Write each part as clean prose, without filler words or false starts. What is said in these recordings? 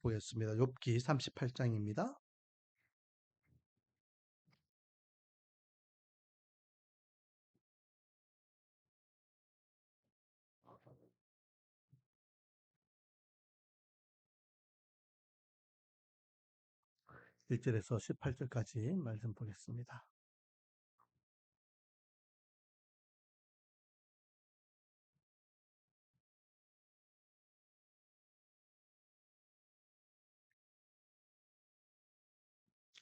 보겠습니다. 욥기 38장입니다. 일 절에서 18절까지 말씀 보겠습니다.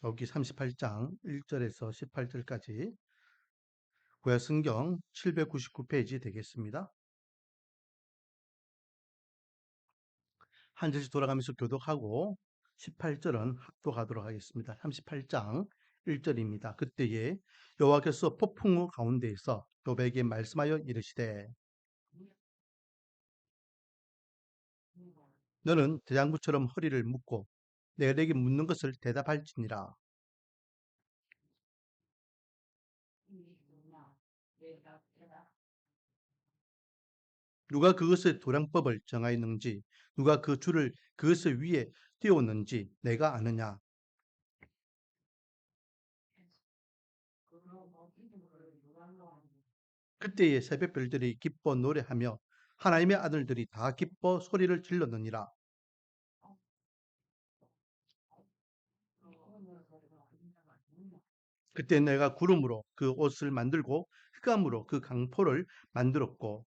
욥기 38장 1절에서 18절까지 구약성경 799페이지 되겠습니다. 한 절씩 돌아가면서 교독하고 18절은 합독하도록 하겠습니다. 38장 1절입니다. 그때에 여호와께서 폭풍우 가운데에서 욥에게 말씀하여 이르시되 너는 대장부처럼 허리를 묶고 내게 묻는 것을 대답할지니라. 누가 그것의 도량법을 정하였는지 누가 그 줄을 그것의 위에 띄웠는지 내가 아느냐. 그때의 새벽별들이 기뻐 노래하며 하나님의 아들들이 다 기뻐 소리를 질렀느니라. 그때 내가 구름으로 그 옷을 만들고 흑암으로 그 강포를 만들었고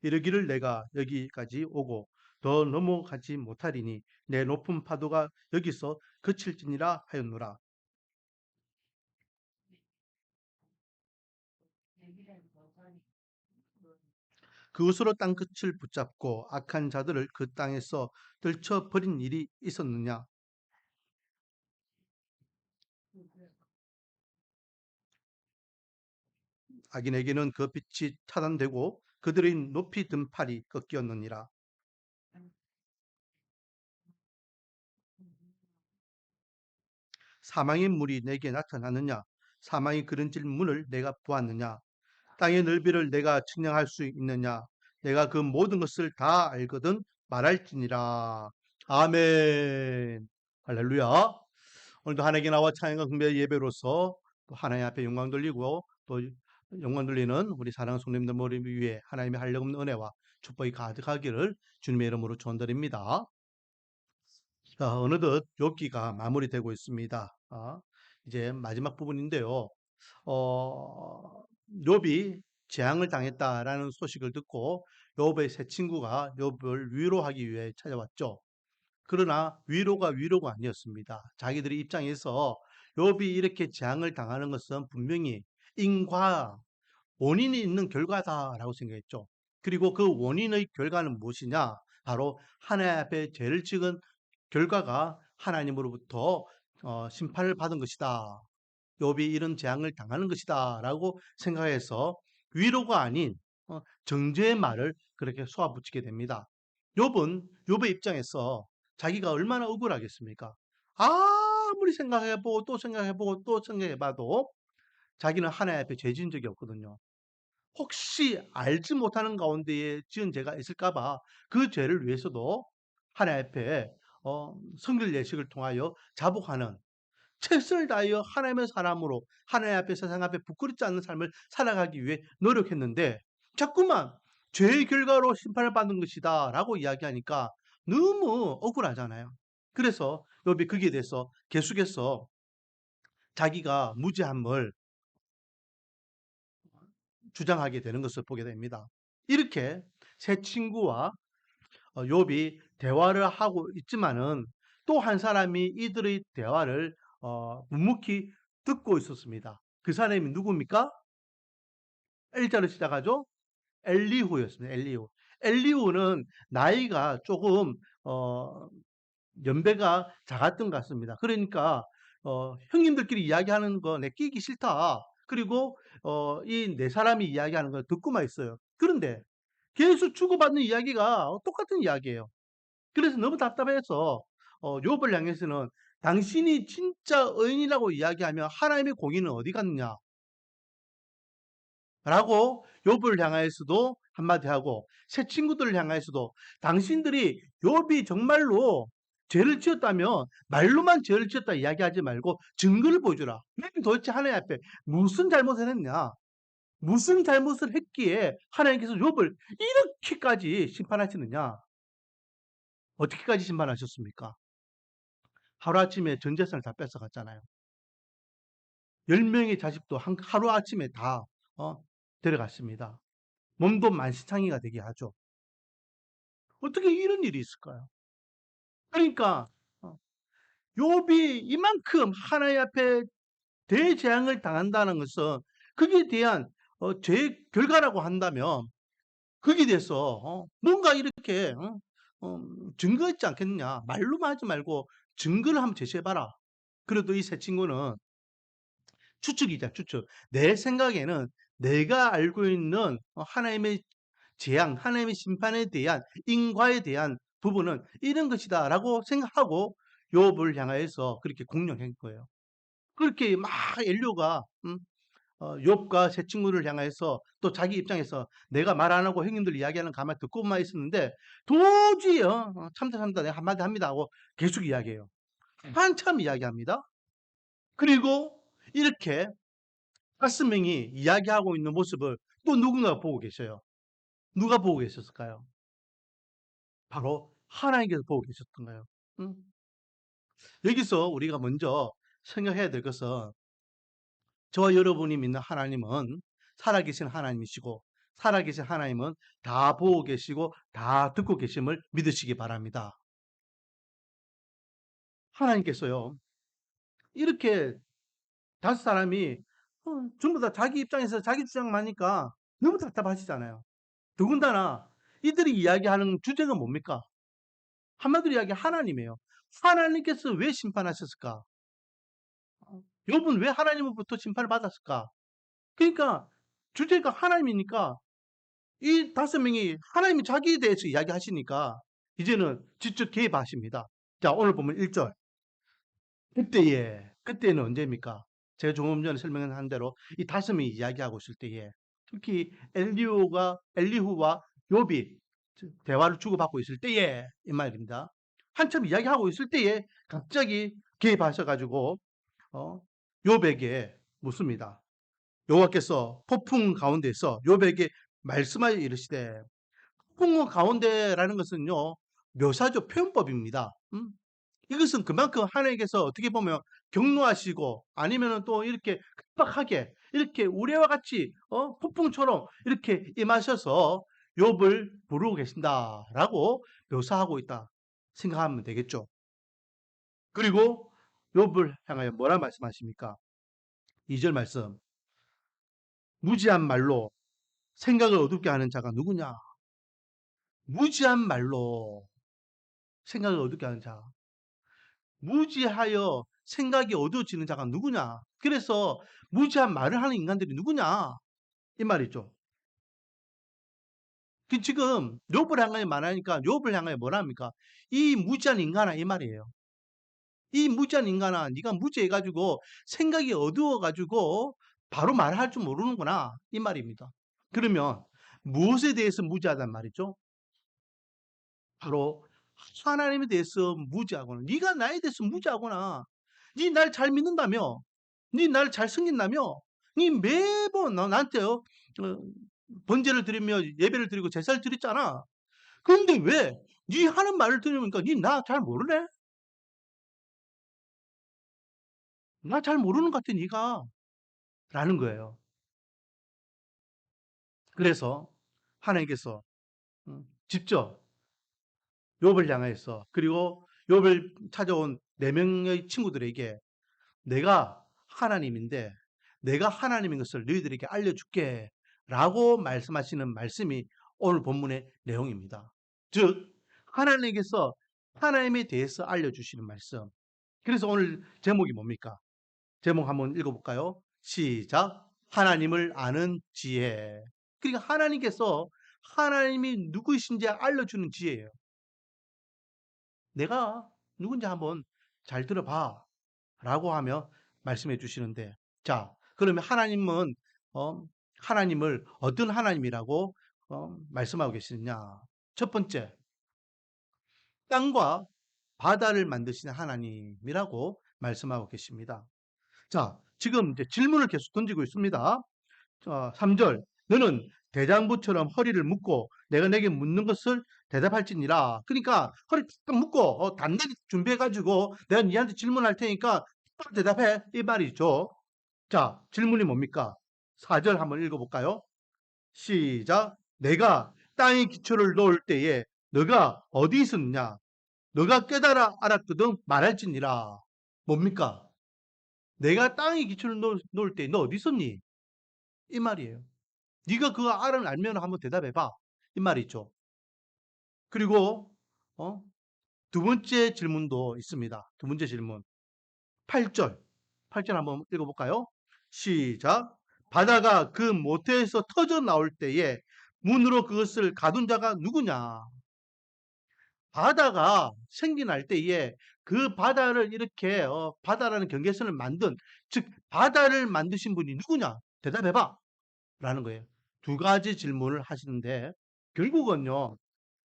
이르기를 내가 여기까지 오고 더 넘어가지 못하리니 내 높은 파도가 여기서 그칠지니라 하였노라. 그것으로 땅끝을 붙잡고 악한 자들을 그 땅에서 떨쳐버린 일이 있었느냐. 악인에게는 그 빛이 차단되고 그들의 높이 든 팔이 꺾였느니라. 사망의 물이 내게 나타나느냐. 사망이 그른질 문을 내가 보았느냐. 땅의 넓이를 내가 측량할 수 있느냐. 내가 그 모든 것을 다 알거든 말할지니라. 아멘. 할렐루야. 오늘도 하나님께 나와 찬양과 경배 예배로서 또 하나님 앞에 영광 돌리고 또 영광 돌리는 우리 사랑하는 성도님들 머리 위에 하나님의 한량없는 은혜와 축복이 가득하기를 주님의 이름으로 축원드립니다. 자, 어느덧 욥기가 마무리되고 있습니다. 이제 마지막 부분인데요. 욥이 재앙을 당했다라는 소식을 듣고 욥의 세 친구가 욥을 위로하기 위해 찾아왔죠. 그러나 위로가 아니었습니다. 자기들의 입장에서 욥이 이렇게 재앙을 당하는 것은 분명히 인과 원인이 있는 결과다라고 생각했죠. 그리고 그 원인의 결과는 무엇이냐? 바로 하나님 앞에 죄를 지은 결과가 하나님으로부터 심판을 받은 것이다. 욥이 이런 재앙을 당하는 것이다라고 생각해서 위로가 아닌 정죄의 말을 그렇게 쏘아붙이게 됩니다. 욥의 입장에서 자기가 얼마나 억울하겠습니까? 아무리 생각해보고 또 생각해보고 또 생각해봐도 자기는 하나님 앞에 죄 지은 적이 없거든요. 혹시 알지 못하는 가운데에 지은 죄가 있을까봐 그 죄를 위해서도 하나님 앞에 성결 예식을 통하여 자복하는 최선을 다하여 하나님의 사람으로 하나님 앞에 세상 앞에 부끄럽지 않는 삶을 살아가기 위해 노력했는데 자꾸만 죄의 결과로 심판을 받는 것이다 라고 이야기하니까 너무 억울하잖아요. 그래서 욥이 거기에 대해서 계속해서 자기가 무죄함을 주장하게 되는 것을 보게 됩니다. 이렇게 세 친구와 욥이 대화를 하고 있지만은 또 한 사람이 이들의 대화를 묵묵히 듣고 있었습니다. 그 사람이 누굽니까? L자로 시작하죠? 엘리후였습니다. 엘리후. 엘리후는 나이가 조금 연배가 작았던 것 같습니다. 그러니까 형님들끼리 이야기하는 거 내 끼기 싫다. 그리고 이 네 사람이 이야기하는 걸 듣고만 있어요. 그런데 계속 주고받는 이야기가 똑같은 이야기예요. 그래서 너무 답답해서 욥을 향해서는 당신이 진짜 의인이라고 이야기하면 하나님의 공의는 어디 갔느냐? 라고 욥을 향하여서도 한마디 하고 새 친구들을 향하여서도 당신들이 욥이 정말로 죄를 지었다면 말로만 죄를 지었다 이야기하지 말고 증거를 보여주라. 욥이 도대체 하나님 앞에 무슨 잘못을 했냐? 무슨 잘못을 했기에 하나님께서 욥을 이렇게까지 심판하시느냐? 어떻게까지 심판하셨습니까? 하루아침에 전 재산을 다 뺏어갔잖아요. 10명의 자식도 하루아침에 다 데려갔습니다. 몸도 만신창이가 되게 하죠. 어떻게 이런 일이 있을까요? 그러니까 욥이 이만큼 하나님 앞에 대재앙을 당한다는 것은 거기에 대한 죄의 결과라고 한다면 거기에 대해서 뭔가 이렇게 증거 있지 않겠느냐. 말로만 하지 말고 증거를 한번 제시해봐라. 그래도 이 새 친구는 추측이자 추측. 내 생각에는 내가 알고 있는 하나님의 재앙, 하나님의 심판에 대한 인과에 대한 부분은 이런 것이다라고 생각하고 욥을 향하여서 그렇게 공룡한 거예요. 그렇게 막 엘리야가 욥과 새 친구를 향해서 또 자기 입장에서 내가 말 안 하고 형님들 이야기하는 가만히 듣고만 있었는데 도저히 참다 내가 한마디 합니다 하고 계속 이야기해요. 한참 이야기합니다. 그리고 이렇게 5명이 이야기하고 있는 모습을 또 누군가가 보고 계셔요. 누가 보고 계셨을까요? 바로 하나님께서 보고 계셨던 거예요. 응? 여기서 우리가 먼저 생각해야 될 것은 저와 여러분이 믿는 하나님은 살아계신 하나님이시고 살아계신 하나님은 다 보고 계시고 다 듣고 계심을 믿으시기 바랍니다. 하나님께서요. 이렇게 5사람이 전부 다 자기 입장에서 자기 주장만 하니까 너무 답답하시잖아요. 더군다나 이들이 이야기하는 주제가 뭡니까? 한마디로 이야기 하나님이에요. 하나님께서 왜 심판하셨을까? 욥은 왜 하나님으로부터 심판을 받았을까? 그러니까 주제가 하나님이니까 이 5명이 하나님이 자기에 대해서 이야기하시니까 이제는 직접 개입하십니다. 자, 오늘 보면 1절. 그때는 언제입니까? 제가 조금 전에 설명한 대로 이 5명이 이야기하고 있을 때에 특히 엘리후와 욥이 대화를 주고받고 있을 때에 이 말입니다. 한참 이야기하고 있을 때에 갑자기 개입하셔가지고 욥에게 묻습니다. 여호와께서 폭풍 가운데서 욥에게 말씀하여 이르시되 폭풍 가운데라는 것은요 묘사죠 표현법입니다. 이것은 그만큼 하나님께서 어떻게 보면 격노하시고 아니면은 또 이렇게 급박하게 이렇게 우레와 같이 폭풍처럼 이렇게 임하셔서 욥을 부르고 계신다라고 묘사하고 있다 생각하면 되겠죠. 그리고 욥을 향하여 뭐라 말씀하십니까? 2절 말씀. 무지한 말로 생각을 어둡게 하는 자가 누구냐? 무지한 말로 생각을 어둡게 하는 자. 무지하여 생각이 어두워지는 자가 누구냐? 그래서 무지한 말을 하는 인간들이 누구냐? 이 말이죠. 지금 욥을 향하여 말하니까 욥을 향하여 뭐라 합니까? 이 무지한 인간아 이 말이에요. 이 무지한 인간아 네가 무지해가지고 생각이 어두워가지고 바로 말할 줄 모르는구나 이 말입니다. 그러면 무엇에 대해서 무지하단 말이죠? 바로 하나님에 대해서 무지하구나. 네가 나에 대해서 무지하구나. 네 날 잘 믿는다며. 네 날 잘 섬긴다며. 네 매번 나한테요. 번제를 드리며 예배를 드리고 제사를 드렸잖아. 그런데 왜? 네 하는 말을 들으니까 네 나 잘 모르네? 나 잘 모르는 것 같아 네가. 라는 거예요. 그래서 하나님께서 직접 욥을 향해서 그리고 욥을 찾아온 4명의 친구들에게 내가 하나님인데 내가 하나님인 것을 너희들에게 알려줄게 라고 말씀하시는 말씀이 오늘 본문의 내용입니다. 즉 하나님께서 하나님에 대해서 알려주시는 말씀. 그래서 오늘 제목이 뭡니까? 제목 한번 읽어볼까요? 시작. 하나님을 아는 지혜. 그러니까 하나님께서 하나님이 누구이신지 알려주는 지혜예요. 내가 누군지 한번 잘 들어봐 라고 하며 말씀해 주시는데 자 그러면 하나님은 하나님을 어떤 하나님이라고 말씀하고 계시느냐? 첫 번째, 땅과 바다를 만드시는 하나님이라고 말씀하고 계십니다. 자, 지금 이제 질문을 계속 던지고 있습니다. 자, 3절. 너는 대장부처럼 허리를 묶고 내가 내게 묻는 것을 대답할지니라. 그러니까 허리 딱 묶고 단단히 준비해가지고 내가 니한테 질문할 테니까 딱 대답해. 이 말이죠. 자, 질문이 뭡니까? 4절 한번 읽어볼까요? 시작. 내가 땅의 기초를 놓을 때에 너가 어디 있었느냐? 너가 깨달아 알았거든 말할지니라. 뭡니까? 내가 땅의 기초를 놓을 때 너 어디 있었니? 이 말이에요. 네가 그거 알면 한번 대답해봐. 이 말이죠. 그리고 어? 두 번째 질문도 있습니다. 두 번째 질문. 8절. 8절 한번 읽어볼까요? 시작. 바다가 그 모태에서 터져 나올 때에 문으로 그것을 가둔 자가 누구냐? 바다가 생겨날 때에 그 바다를 이렇게 바다라는 경계선을 만든, 즉 바다를 만드신 분이 누구냐? 대답해봐. 라는 거예요. 두 가지 질문을 하시는데 결국은요.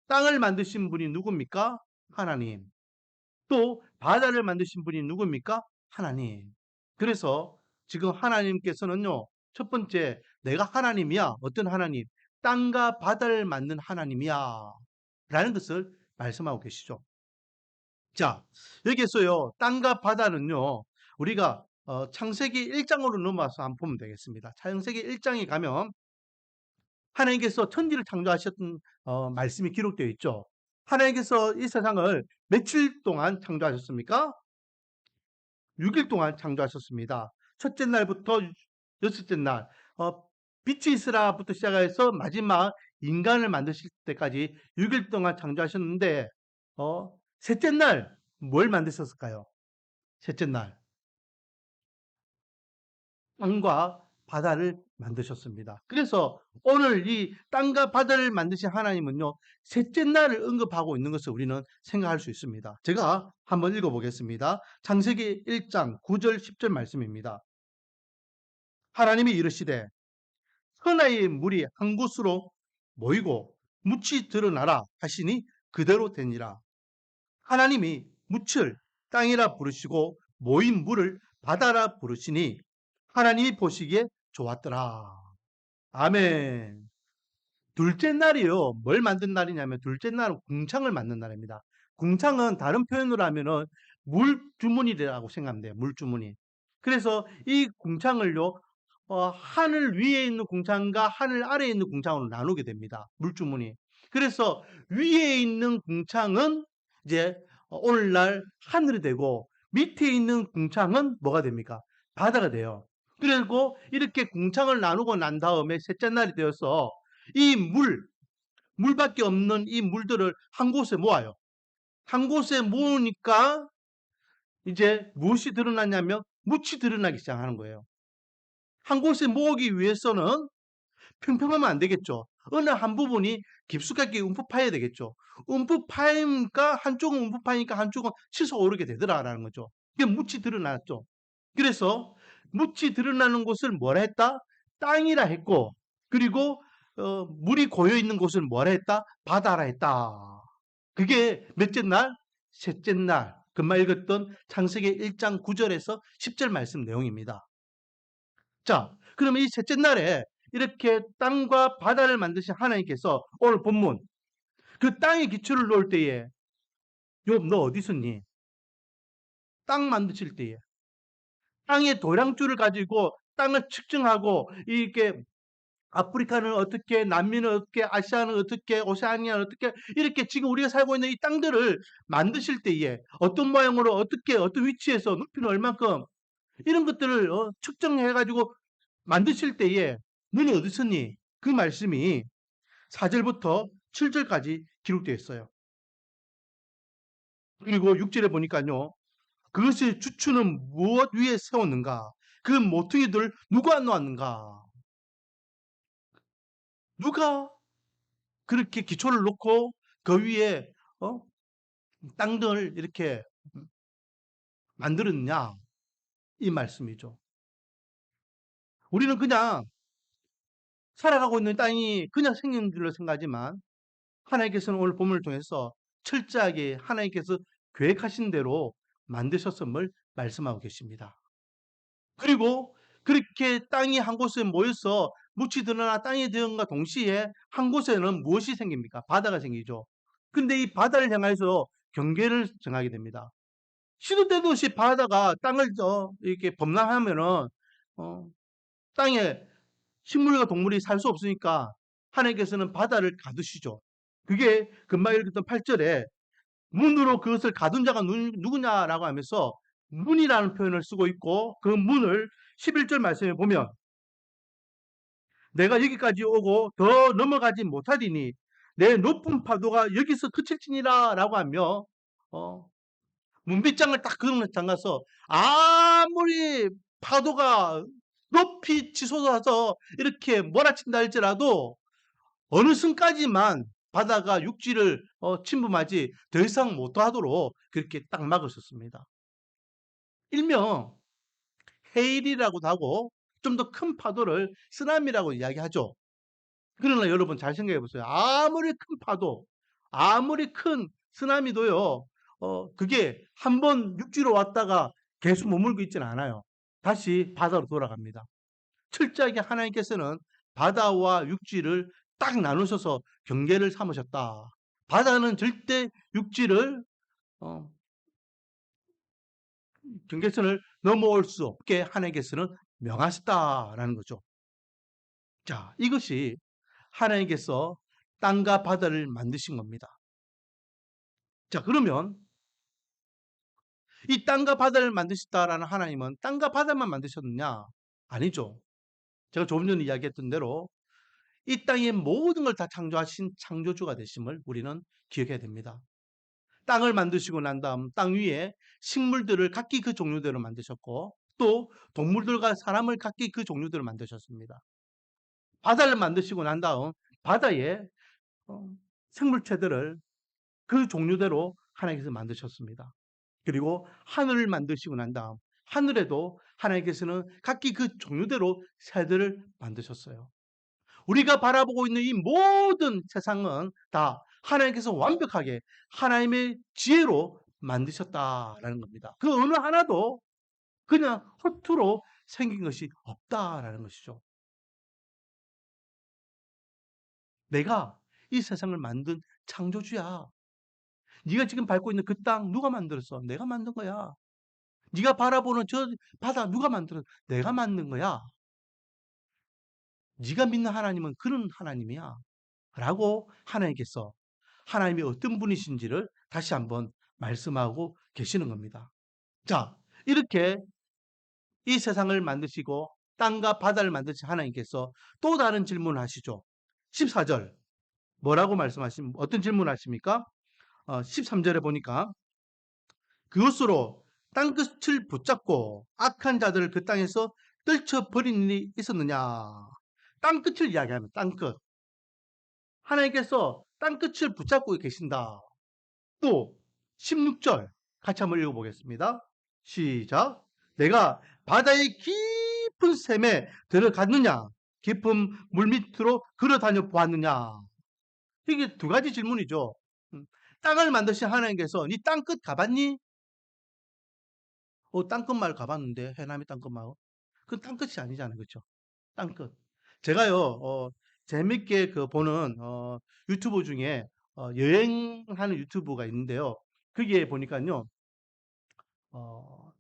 땅을 만드신 분이 누굽니까? 하나님. 또 바다를 만드신 분이 누굽니까? 하나님. 그래서 지금 하나님께서는요. 첫 번째, 내가 하나님이야. 어떤 하나님? 땅과 바다를 만든 하나님이야. 라는 것을 말씀하고 계시죠. 자, 여기에서요. 땅과 바다는요. 우리가 창세기 1장으로 넘어와서 한번 보면 되겠습니다. 창세기 1장에 가면 하나님께서 천지를 창조하셨던 말씀이 기록되어 있죠. 하나님께서 이 세상을 며칠 동안 창조하셨습니까? 6일 동안 창조하셨습니다. 첫째 날부터 여섯째 날, 빛이 있으라부터 시작해서 마지막 인간을 만드실 때까지 6일 동안 창조하셨는데, 셋째 날 뭘 만드셨을까요? 셋째 날 땅과 바다를 만드셨습니다. 그래서 오늘 이 땅과 바다를 만드신 하나님은요, 셋째 날을 언급하고 있는 것을 우리는 생각할 수 있습니다. 제가 한번 읽어보겠습니다. 창세기 1장 9절 10절 말씀입니다. 하나님이 이르시되 천하의 물이 한 곳으로 모이고 묻이 드러나라 하시니 그대로 되니라. 하나님이 묻을 땅이라 부르시고 모인 물을 바다라 부르시니 하나님이 보시기에 좋았더라. 아멘. 둘째 날이요. 뭘 만든 날이냐면 둘째 날은 궁창을 만든 날입니다. 궁창은 다른 표현으로 하면은 물주머니라고 생각하면 돼요. 물주머니. 그래서 이 궁창을요. 하늘 위에 있는 궁창과 하늘 아래에 있는 궁창으로 나누게 됩니다. 물주머니. 그래서 위에 있는 궁창은 이제 오늘날 하늘이 되고 밑에 있는 궁창은 뭐가 됩니까? 바다가 돼요. 그리고 이렇게 궁창을 나누고 난 다음에 셋째 날이 되어서 이 물밖에 없는 이 물들을 한 곳에 모아요. 한 곳에 모으니까 이제 무엇이 드러나냐면 묻이 드러나기 시작하는 거예요. 한 곳에 모으기 위해서는 평평하면 안 되겠죠. 어느 한 부분이 깊숙하게 움푹 파야 되겠죠. 움푹 파니까 한쪽은 움푹 파니까 한쪽은 치솟아 오르게 되더라라는 거죠. 그게 묻이 드러났죠. 그래서 묻이 드러나는 곳을 뭐라 했다? 땅이라 했고, 그리고 물이 고여 있는 곳을 뭐라 했다? 바다라 했다. 그게 몇째 날? 셋째 날. 금방 읽었던 창세기 1장 9절에서 10절 말씀 내용입니다. 자, 그러면 이 셋째 날에 이렇게 땅과 바다를 만드신 하나님께서 오늘 본문 그 땅의 기초를 놓을 때에 욥 너 어디 있었니? 땅 만드실 때에 땅의 도량줄을 가지고 땅을 측정하고 이렇게 아프리카는 어떻게, 남미는 어떻게, 아시아는 어떻게, 오세아니아는 어떻게 이렇게 지금 우리가 살고 있는 이 땅들을 만드실 때에 어떤 모양으로 어떻게 어떤 위치에서 높이는 얼만큼 이런 것들을 측정해가지고 만드실 때에 너는 어디 있었니? 그 말씀이 4절부터 7절까지 기록되어 있어요. 그리고 6절에 보니까요. 그것의 주추는 무엇 위에 세웠는가? 그 모퉁이들을 누가 놓았는가? 누가 그렇게 기초를 놓고 그 위에 어? 땅들을 이렇게 만들었냐? 이 말씀이죠. 우리는 그냥 살아가고 있는 땅이 그냥 생긴 줄로 생각하지만 하나님께서는 오늘 본문을 통해서 철저하게 하나님께서 계획하신 대로 만드셨음을 말씀하고 계십니다. 그리고 그렇게 땅이 한 곳에 모여서 묻이 드러나 땅이 되었과 동시에 한 곳에는 무엇이 생깁니까? 바다가 생기죠. 근데 이 바다를 향해서 경계를 정하게 됩니다. 시도 때도 없이 바다가 땅을 이렇게 범람하면은 어, 땅에 식물과 동물이 살 수 없으니까 하나님께서는 바다를 가두시죠. 그게 금방 읽었던 8절에 문으로 그것을 가둔 자가 누구냐라고 하면서 문이라는 표현을 쓰고 있고 그 문을 11절 말씀에 보면 내가 여기까지 오고 더 넘어가지 못하리니 내 높은 파도가 여기서 그칠지니라 라고 하며 문빗장을 딱 잠가서 아무리 파도가 높이 치솟아서 이렇게 몰아친다 할지라도 어느 순까지만 바다가 육지를 침범하지 더 이상 못하도록 그렇게 딱 막으셨습니다. 일명 해일이라고도 하고 좀 더 큰 파도를 쓰나미라고 이야기하죠. 그러나 여러분 잘 생각해 보세요. 아무리 큰 파도, 아무리 큰 쓰나미도요, 그게 한번 육지로 왔다가 계속 머물고 있지는 않아요. 다시 바다로 돌아갑니다. 철저하게 하나님께서는 바다와 육지를 딱 나누셔서 경계를 삼으셨다. 바다는 절대 육지를 어, 경계선을 넘어올 수 없게 하나님께서는 명하셨다라는 거죠. 자, 이것이 하나님께서 땅과 바다를 만드신 겁니다. 자, 그러면 이 땅과 바다를 만드셨다라는 하나님은 땅과 바다만 만드셨느냐? 아니죠. 제가 조금 전에 이야기했던 대로 이 땅의 모든 걸 다 창조하신 창조주가 되심을 우리는 기억해야 됩니다. 땅을 만드시고 난 다음 땅 위에 식물들을 각기 그 종류대로 만드셨고 또 동물들과 사람을 각기 그 종류대로 만드셨습니다. 바다를 만드시고 난 다음 바다에 어, 생물체들을 그 종류대로 하나님께서 만드셨습니다. 그리고 하늘을 만드시고 난 다음 하늘에도 하나님께서는 각기 그 종류대로 새들을 만드셨어요. 우리가 바라보고 있는 이 모든 세상은 다 하나님께서 완벽하게 하나님의 지혜로 만드셨다라는 겁니다. 그 어느 하나도 그냥 허투루 생긴 것이 없다라는 것이죠. 내가 이 세상을 만든 창조주야. 네가 지금 밟고 있는 그 땅 누가 만들었어? 내가 만든 거야. 네가 바라보는 저 바다 누가 만들었어? 내가 만든 거야. 네가 믿는 하나님은 그런 하나님이야. 라고 하나님께서 하나님이 어떤 분이신지를 다시 한번 말씀하고 계시는 겁니다. 자, 이렇게 이 세상을 만드시고 땅과 바다를 만드신 하나님께서 또 다른 질문을 하시죠. 14절. 뭐라고 어떤 질문을 하십니까? 13절에 보니까 그것으로 땅끝을 붙잡고 악한 자들을 그 땅에서 떨쳐버린 일이 있었느냐. 땅끝을 이야기하면 땅끝. 하나님께서 땅끝을 붙잡고 계신다. 또 16절 같이 한번 읽어보겠습니다. 시작. 내가 바다의 깊은 샘에 들어갔느냐? 깊은 물 밑으로 걸어다녀 보았느냐? 이게 두 가지 질문이죠. 땅을 만드신 하나님께서 네 땅끝 가봤니? 땅끝 마을 가봤는데 해남이 땅끝 마을. 그 땅끝이 아니잖아요, 그렇죠? 땅끝. 제가요, 재밌게 보는 유튜브 중에 여행하는 유튜브가 있는데요. 거기에 보니까요,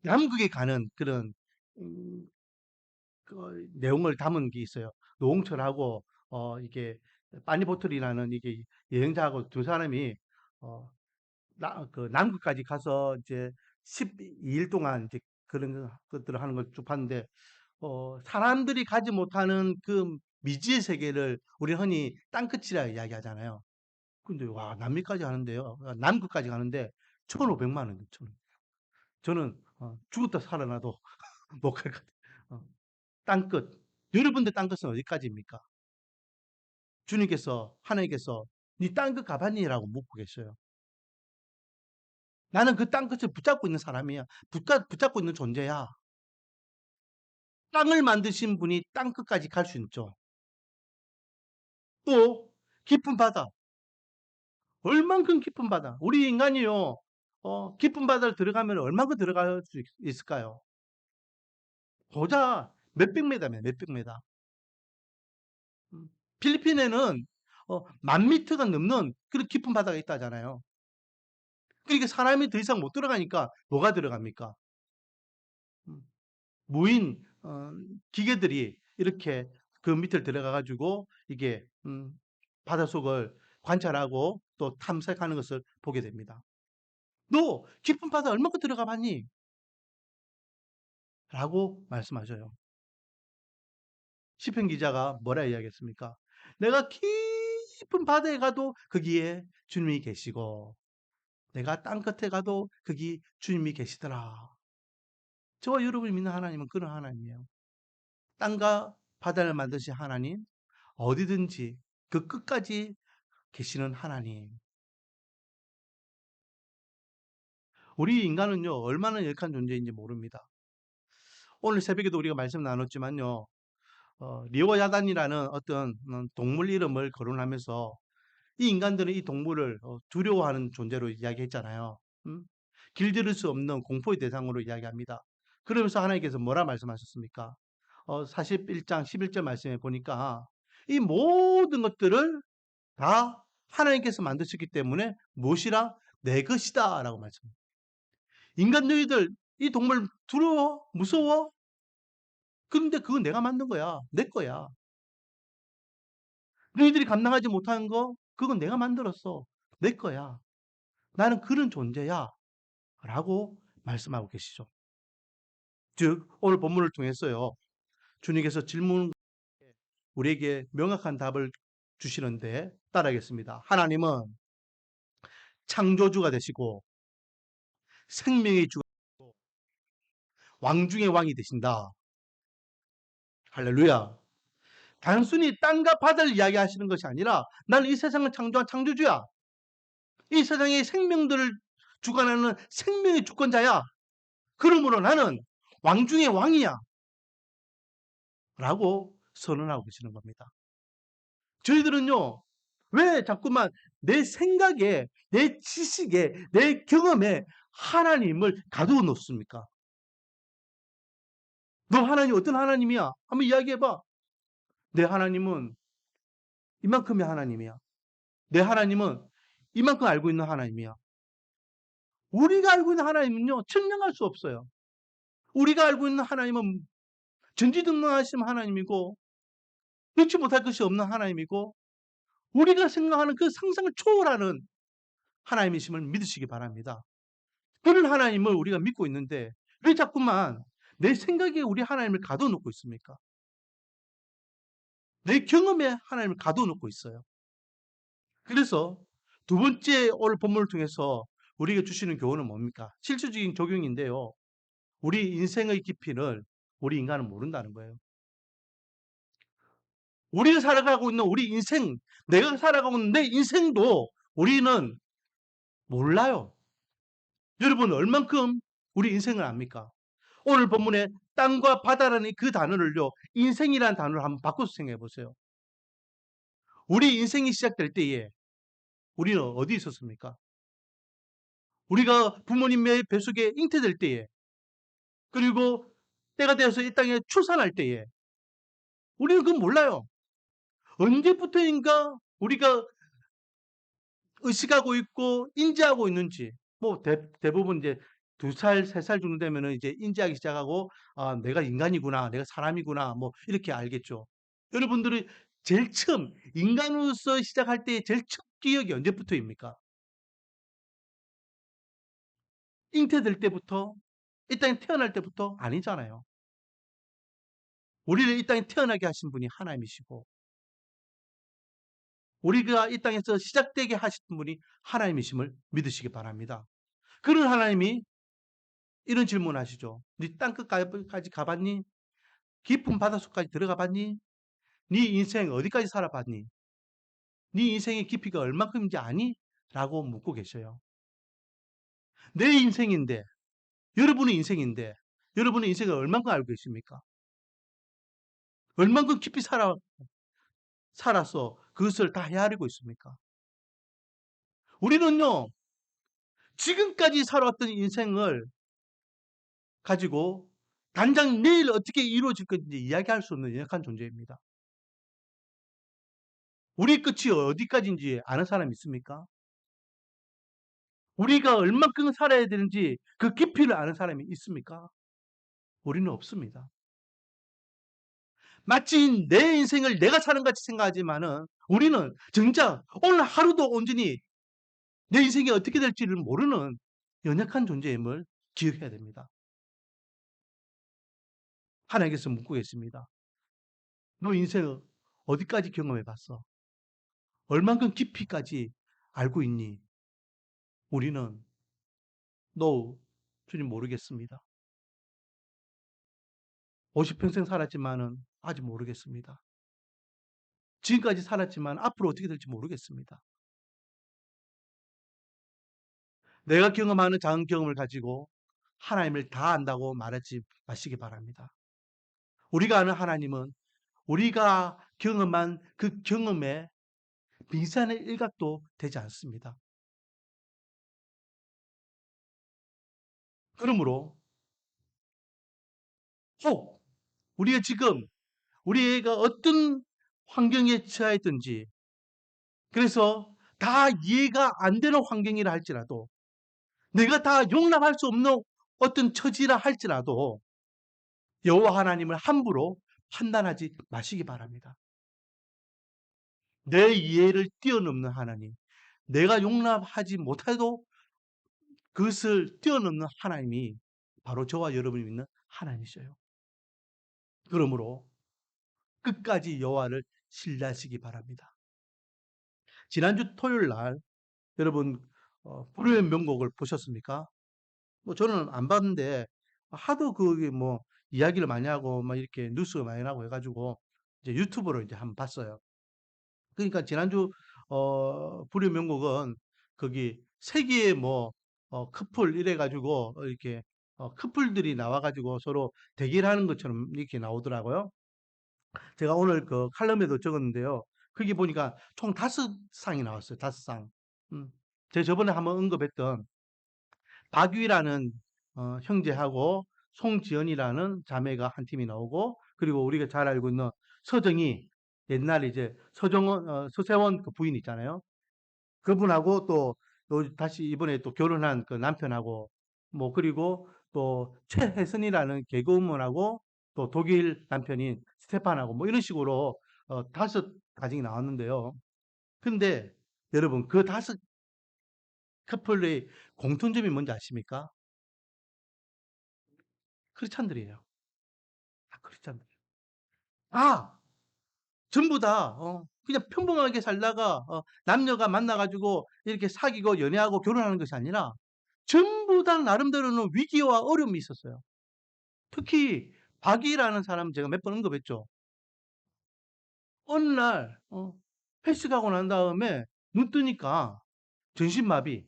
남극에 가는 그런 음, 내용을 담은 게 있어요. 노홍철하고 이게 빠니보틀이라는 이게 여행자하고 두 사람이 어, 그 남극까지 가서 이제 12일 동안 이제 그런 것들을 하는 걸 쭉 봤는데 사람들이 가지 못하는 그 미지의 세계를 우리 흔히 땅끝이라 이야기하잖아요. 근데 와 남미까지 가는데요. 남극까지 가는데 1,500만 원. 저는 죽었다 살아나도 못 갈 것 같아요. 땅끝. 여러분들 땅끝은 어디까지입니까? 주님께서 하나님께서 네 땅끝 가봤니?라고 묻고 계셔요. 나는 그 땅끝을 붙잡고 있는 사람이야. 붙잡고 있는 존재야. 땅을 만드신 분이 땅끝까지 갈 수 있죠. 또 깊은 바다. 얼만큼 깊은 바다. 우리 인간이요. 깊은 바다를 들어가면 얼만큼 들어갈 수 있을까요? 보자 몇백 미터면 몇백 미터. 필리핀에는 10,000m가 넘는 그런 깊은 바다가 있다잖아요. 그러니까 사람이 더 이상 못 들어가니까 뭐가 들어갑니까? 음, 무인 기계들이 이렇게 그 밑을 들어가 가지고 이게 바닷속을 관찰하고 또 탐색하는 것을 보게 됩니다. 너 깊은 바다 얼마큼 들어가 봤니? 라고 말씀하셔요. 시편 기자가 뭐라 이야기했습니까? 내가 깊은 바다에 가도 거기에 주님이 계시고 내가 땅 끝에 가도 거기 주님이 계시더라. 저와 여러분이 믿는 하나님은 그런 하나님이에요. 땅과 바다를 만드신 하나님, 어디든지 그 끝까지 계시는 하나님. 우리 인간은요, 얼마나 열악한 존재인지 모릅니다. 오늘 새벽에도 우리가 말씀 나눴지만요, 리오야단이라는 어떤 동물 이름을 거론하면서 이 인간들은 이 동물을 두려워하는 존재로 이야기했잖아요. 음? 길들일 수 없는 공포의 대상으로 이야기합니다. 그러면서 하나님께서 뭐라 말씀하셨습니까? 41장 11절 말씀에 보니까 이 모든 것들을 다 하나님께서 만드셨기 때문에 무엇이라? 내 것이다 라고 말씀합니다. 인간 너희들 이 동물 두려워? 무서워? 그런데 그건 내가 만든 거야. 내 거야. 너희들이 감당하지 못하는 거 그건 내가 만들었어. 내 거야. 나는 그런 존재야. 라고 말씀하고 계시죠. 즉 오늘 본문을 통해서요. 주님께서 질문 우리에게 명확한 답을 주시는데 따라하겠습니다. 하나님은 창조주가 되시고 생명의 주가 되시고 왕 중의 왕이 되신다. 할렐루야. 단순히 땅과 바다를 이야기하시는 것이 아니라 나는 이 세상을 창조한 창조주야. 이 세상의 생명들을 주관하는 생명의 주권자야. 그러므로 나는 왕 중의 왕이야. 라고 선언하고 계시는 겁니다. 저희들은요, 왜 자꾸만 내 생각에, 내 지식에, 내 경험에 하나님을 가두어 놓습니까? 너 하나님 어떤 하나님이야? 한번 이야기해봐. 내 하나님은 이만큼의 하나님이야. 내 하나님은 이만큼 알고 있는 하나님이야. 우리가 알고 있는 하나님은요, 측량할 수 없어요. 우리가 알고 있는 하나님은 전지전능하신 하나님이고, 넣지 못할 것이 없는 하나님이고, 우리가 생각하는 그 상상을 초월하는 하나님이심을 믿으시기 바랍니다. 그런 하나님을 우리가 믿고 있는데 왜 자꾸만 내 생각에 우리 하나님을 가둬놓고 있습니까? 내 경험에 하나님을 가둬놓고 있어요. 그래서 두 번째 오늘 본문을 통해서 우리에게 주시는 교훈은 뭡니까? 실질적인 적용인데요. 우리 인생의 깊이를 우리 인간은 모른다는 거예요. 우리가 살아가고 있는 우리 인생, 내가 살아가고 있는 내 인생도 우리는 몰라요. 여러분 얼만큼 우리 인생을 압니까? 오늘 본문에 땅과 바다라는 그 단어를요, 인생이라는 단어를 한번 바꿔서 생각해 보세요. 우리 인생이 시작될 때에 우리는 어디 있었습니까? 우리가 부모님의 뱃속에 잉태될 때에, 그리고 때가 되어서 이 땅에 출산할 때에, 우리는 그건 몰라요. 언제부터인가 우리가 의식하고 있고 인지하고 있는지, 뭐 대부분 이제 2살, 3살 정도 되면은 이제 인지하기 시작하고, 아, 내가 인간이구나, 내가 사람이구나, 뭐 이렇게 알겠죠. 여러분들이 제일 처음 인간으로서 시작할 때 제일 첫 기억이 언제부터입니까? 잉태될 때부터, 이 땅에 태어날 때부터 아니잖아요. 우리를 이 땅에 태어나게 하신 분이 하나님이시고, 우리가 이 땅에서 시작되게 하신 분이 하나님이심을 믿으시기 바랍니다. 그런 하나님이 이런 질문 하시죠. 네 땅끝까지 가봤니? 깊은 바닷속까지 들어가 봤니? 네 인생 어디까지 살아봤니? 네 인생의 깊이가 얼마큼인지 아니? 라고 묻고 계셔요. 내 인생인데, 여러분의 인생인데, 여러분의 인생을 얼만큼 알고 계십니까? 얼만큼 깊이 살아서 그것을 다 헤아리고 있습니까? 우리는요, 지금까지 살아왔던 인생을 가지고 당장 내일 어떻게 이루어질 건지 이야기할 수 없는 연약한 존재입니다. 우리 끝이 어디까지인지 아는 사람 있습니까? 우리가 얼만큼 살아야 되는지 그 깊이를 아는 사람이 있습니까? 우리는 없습니다. 마치 내 인생을 내가 사는 같이 생각하지만은 우리는 정작 오늘 하루도 온전히 내 인생이 어떻게 될지를 모르는 연약한 존재임을 기억해야 됩니다. 하나님께서 묻고 계십니다. 너 인생을 어디까지 경험해 봤어? 얼만큼 깊이까지 알고 있니? 우리는 No, 주님 모르겠습니다. 50평생 살았지만은 아직 모르겠습니다. 지금까지 살았지만 앞으로 어떻게 될지 모르겠습니다. 내가 경험하는 작은 경험을 가지고 하나님을 다 안다고 말하지 마시기 바랍니다. 우리가 아는 하나님은 우리가 경험한 그 경험에 빙산의 일각도 되지 않습니다. 그러므로 혹 우리가 지금 우리 애가 어떤 환경에 처했든지 그래서 다 이해가 안 되는 환경이라 할지라도 내가 다 용납할 수 없는 어떤 처지라 할지라도 여호와 하나님을 함부로 판단하지 마시기 바랍니다. 내 이해를 뛰어넘는 하나님, 내가 용납하지 못해도 그것을 뛰어넘는 하나님이 바로 저와 여러분이 믿는 하나님이셔요. 그러므로 끝까지 여호와를 신뢰하시기 바랍니다. 지난주 토요일 날 여러분 불후의 명곡을 보셨습니까? 뭐 저는 안 봤는데 하도 그게 뭐 이야기를 많이 하고 막 이렇게 뉴스가 많이 나고 해가지고 이제 유튜브로 이제 한번 봤어요. 그러니까 지난주 불후의 명곡은 거기 세계의 뭐 커플 이래 가지고 이렇게 커플들이 나와 가지고 서로 대결하는 것처럼 이렇게 나오더라고요. 제가 오늘 그 칼럼에도 적었는데요. 거기 보니까 총 5상이 나왔어요. 5상. 음. 제가 저번에 한번 언급했던 박유라는 형제하고 송지연이라는 자매가 한 팀이 나오고 그리고 우리가 잘 알고 있는 서정이 옛날에 이제 서세원 그 부인 있잖아요. 그분하고 또 다시 이번에 또 결혼한 그 남편하고 뭐 그리고 또 최혜선이라는 개그우먼하고 또 독일 남편인 스테판하고 뭐 이런 식으로 5가정이 나왔는데요. 근데 여러분 그 5커플의 공통점이 뭔지 아십니까? 크리스찬들이에요. 다 크리스찬들. 아, 전부 다 그냥 평범하게 살다가 남녀가 만나 가지고 이렇게 사귀고 연애하고 결혼하는 것이 아니라 전부 다 나름대로는 위기와 어려움이 있었어요. 특히 박이라는 사람 제가 몇 번 언급했죠. 어느 날 회식하고 난 다음에 눈 뜨니까 전신마비,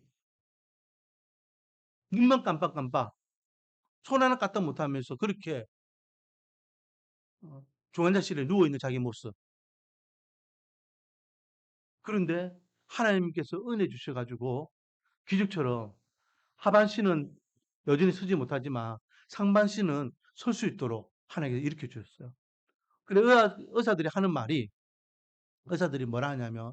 눈만 깜빡깜빡, 손 하나 까딱 못하면서 그렇게 중환자실에 누워있는 자기 모습. 그런데 하나님께서 은혜 주셔가지고 기적처럼 하반신은 여전히 서지 못하지만 상반신은 설 수 있도록 하나님께서 일으켜 주셨어요. 그래 의사들이 하는 말이 의사들이 뭐라 하냐면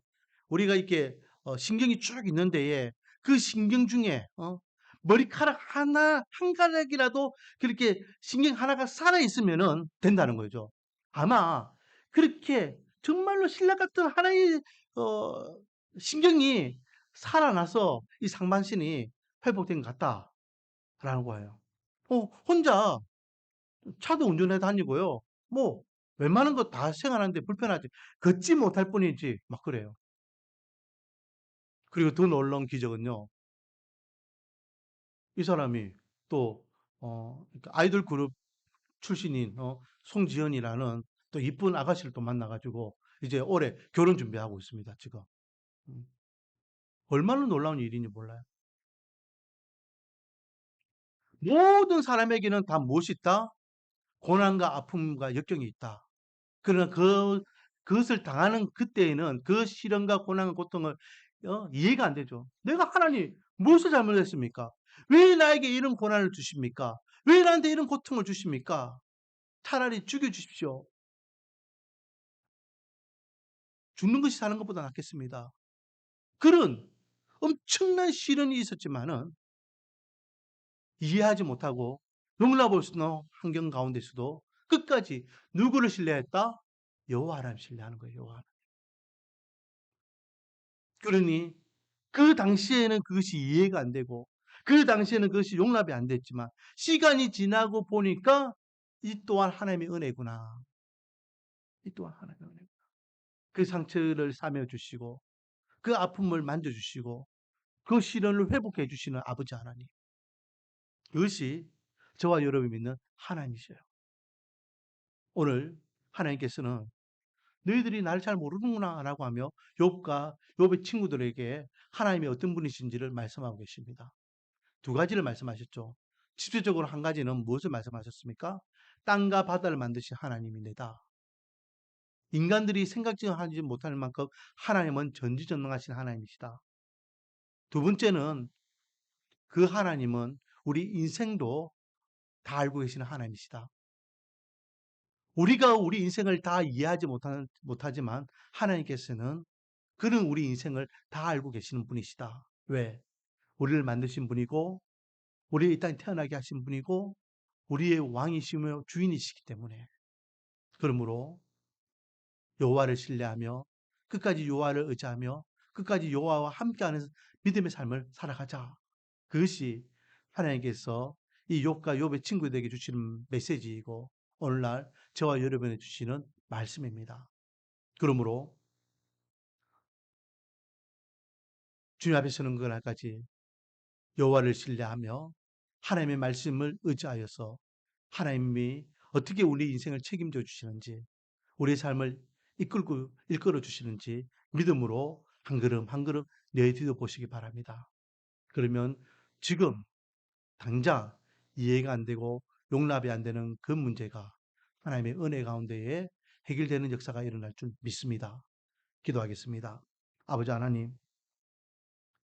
우리가 이렇게 신경이 쭉 있는 데에 그 신경 중에 머리카락 하나 한 가닥이라도 그렇게 신경 하나가 살아 있으면은 된다는 거죠. 아마 그렇게 정말로 신라 같은 하나의 어, 신경이 살아나서 이 상반신이 회복된 것 같다라는 거예요. 혼자 차도 운전해 다니고요. 뭐 웬만한 거 다 생활하는데 불편하지. 걷지 못할 뿐이지 막 그래요. 그리고 더 놀라운 기적은요. 이 사람이 또 그러니까 아이돌 그룹 출신인 송지연이라는 또 이쁜 아가씨를 또 만나가지고 이제 올해 결혼 준비하고 있습니다. 지금. 음. 얼마나 놀라운 일인지 몰라요. 모든 사람에게는 다 무엇이 있다? 고난과 아픔과 역경이 있다. 그러나 그 그것을 당하는 그때에는 그 시련과 고난과 고통을 이해가 안 되죠. 내가 하나님 무엇을 잘못했습니까? 왜 나에게 이런 고난을 주십니까? 왜 나한테 이런 고통을 주십니까? 차라리 죽여 주십시오. 죽는 것이 사는 것보다 낫겠습니다. 그런 엄청난 시련이 있었지만은 이해하지 못하고 용납할 수 있는 환경 가운데서도 끝까지 누구를 신뢰했다? 여호와 하나님 신뢰하는 거예요. 여호와 하나님. 그러니 그 당시에는 그것이 이해가 안 되고 그 당시에는 그것이 용납이 안 됐지만 시간이 지나고 보니까 이 또한 하나님의 은혜구나. 이 또한 하나님의 은혜구나. 그 상처를 싸매 주시고 그 아픔을 만져 주시고 그 시련을 회복해 주시는 아버지 하나님. 그것이 저와 여러분이 믿는 하나님이셔요. 오늘 하나님께서는 너희들이 나를 잘 모르는구나라고 하며 욥과 욥의 친구들에게 하나님이 어떤 분이신지를 말씀하고 계십니다. 두 가지를 말씀하셨죠. 직접적으로 한 가지는 무엇을 말씀하셨습니까? 땅과 바다를 만드신 하나님이다. 인간들이 생각지하지 못할 만큼 하나님은 전지전능하신 하나님이시다. 두 번째는 그 하나님은 우리 인생도 다 알고 계시는 하나님이시다. 우리가 우리 인생을 다 이해하지 못하지만 하나님께서는 그는 우리 인생을 다 알고 계시는 분이시다. 왜? 우리를 만드신 분이고 우리 이 땅에 태어나게 하신 분이고 우리의 왕이시며 주인이시기 때문에 그러므로 여호와를 신뢰하며 끝까지 여호와를 의지하며 끝까지 여호와와 함께하는 믿음의 삶을 살아가자. 그것이 하나님께서 이 욥과 욥의 친구들에게 주시는 메시지이고 오늘날 저와 여러분에게 주시는 말씀입니다. 그러므로 주님 앞에 서는 그날까지 여호와를 신뢰하며 하나님의 말씀을 의지하여서 하나님이 어떻게 우리 인생을 책임져 주시는지 우리의 삶을 이끌어 주시는지 믿음으로 한 걸음 한 걸음 내디뎌 보시기 바랍니다. 그러면 지금 당장 이해가 안 되고 용납이 안 되는 그 문제가 하나님의 은혜 가운데에 해결되는 역사가 일어날 줄 믿습니다. 기도하겠습니다. 아버지 하나님